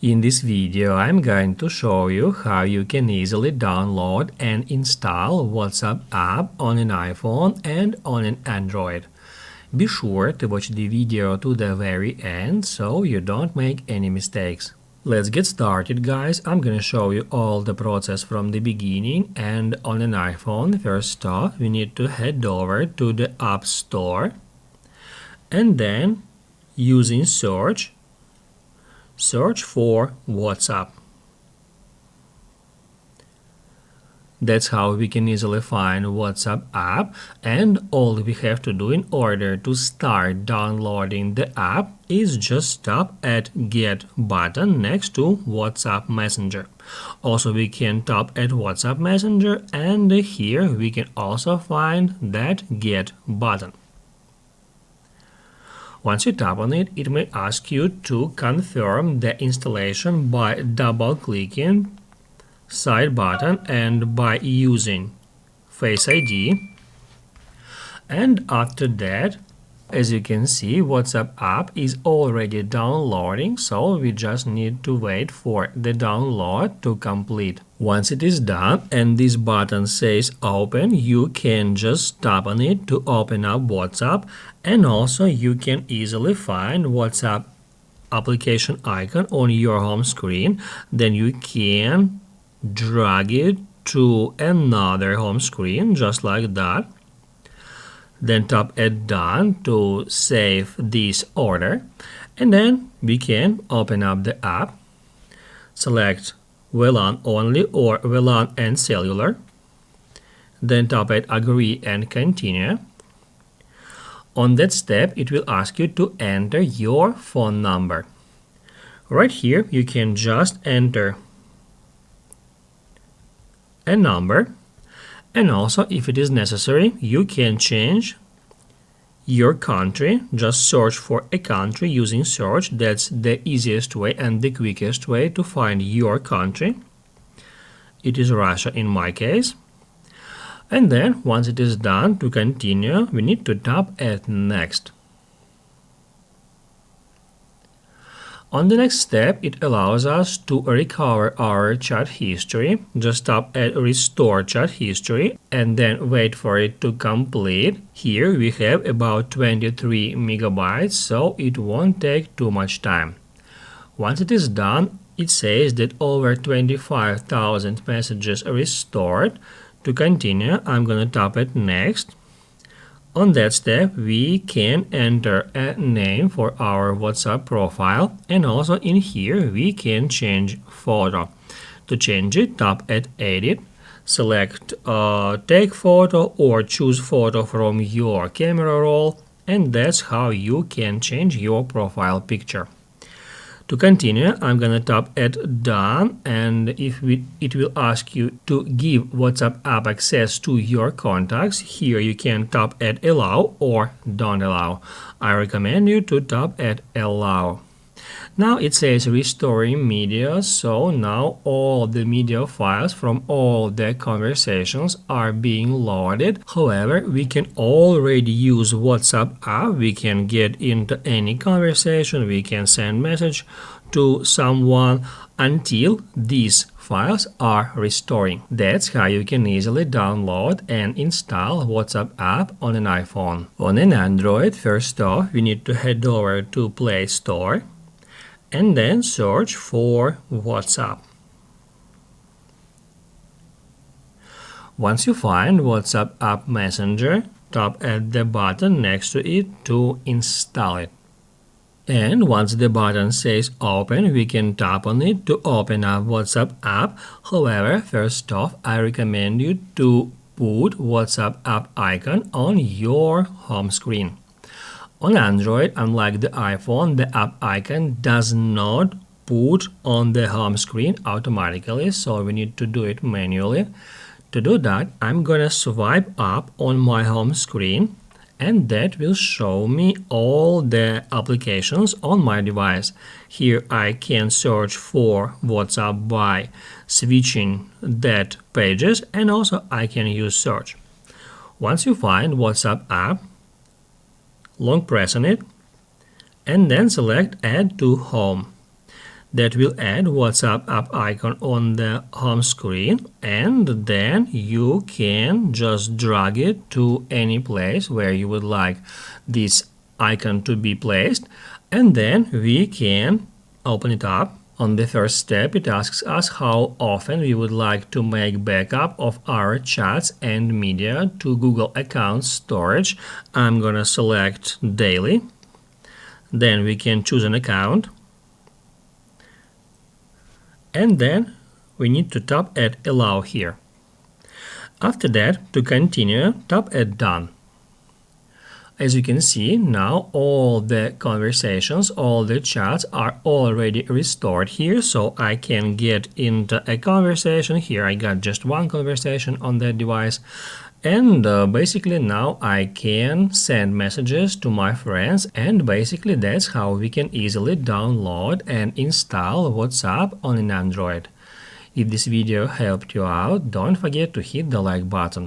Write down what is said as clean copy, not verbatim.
In this video, I'm going to show you how you can easily download and install WhatsApp app on an iPhone and on an Android. Be sure to watch the video to the very end so you don't make any mistakes. Let's get started, guys. I'm gonna show you all the process from the beginning, and on an iPhone, first off, we need to head over to the App Store and then using search for WhatsApp. That's how we can easily find WhatsApp app, and all we have to do in order to start downloading the app is just tap at Get button next to WhatsApp Messenger. Also, we can tap at WhatsApp Messenger, and here we can also find that Get button. Once you tap on it, it may ask you to confirm the installation by double-clicking side button and by using Face ID. And after that, as you can see, WhatsApp app is already downloading, so we just need to wait for the download to complete. Once it is done and this button says open, you can just tap on it to open up WhatsApp, and also you can easily find WhatsApp application icon on your home screen. Then you can drag it to another home screen just like that. Then tap at done to save this order, and then we can open up the app, select WLAN only or WLAN and cellular, then tap at agree and continue. On that step, it will ask you to enter your phone number. Right here, you can just enter a number, and also if it is necessary, you can change your country. Just search for a country using search. That's the easiest way and the quickest way to find your country. It is Russia in my case. And then once it is done, to continue, we need to tap at next. On the next step, it allows us to recover our chat history. Just tap at restore chat history and then wait for it to complete. Here we have about 23 megabytes, so it won't take too much time. Once it is done, it says that over 25,000 messages are restored. To continue, I'm gonna tap at next. On that step, we can enter a name for our WhatsApp profile, and also in here we can change photo. To change it, tap at edit, select take photo or choose photo from your camera roll, and that's how you can change your profile picture. To continue, I'm gonna tap at done, and it will ask you to give WhatsApp app access to your contacts. Here you can tap at allow or don't allow. I recommend you to tap at allow. Now it says restoring media, so now all the media files from all the conversations are being loaded. However, we can already use WhatsApp app. We can get into any conversation, we can send message to someone until these files are restoring. That's how you can easily download and install WhatsApp app on an iPhone. On an Android, first off, we need to head over to Play Store and then search for WhatsApp. Once you find WhatsApp app Messenger, tap at the button next to it to install it. And once the button says open, we can tap on it to open up WhatsApp app. However, first off, I recommend you to put WhatsApp app icon on your home screen. On Android, unlike the iPhone, the app icon does not put on the home screen automatically, so we need to do it manually. To do that, I'm gonna swipe up on my home screen, and that will show me all the applications on my device. Here I can search for WhatsApp by switching that pages, and also I can use search. Once you find WhatsApp app, long press on it and then select Add to Home. that will add WhatsApp app icon on the home screen, and then you can just drag it to any place where you would like this icon to be placed, and then we can open it up. On the first step, it asks us how often we would like to make backup of our chats and media to Google account storage. I'm gonna select daily. Then we can choose an account. And then we need to tap at allow here. After that, to continue, tap at done. As you can see, now all the conversations, all the chats are already restored here, so I can get into a conversation. Here I got just one conversation on that device, and basically now I can send messages to my friends, and basically that's how we can easily download and install WhatsApp on an Android. If this video helped you out, don't forget to hit the like button.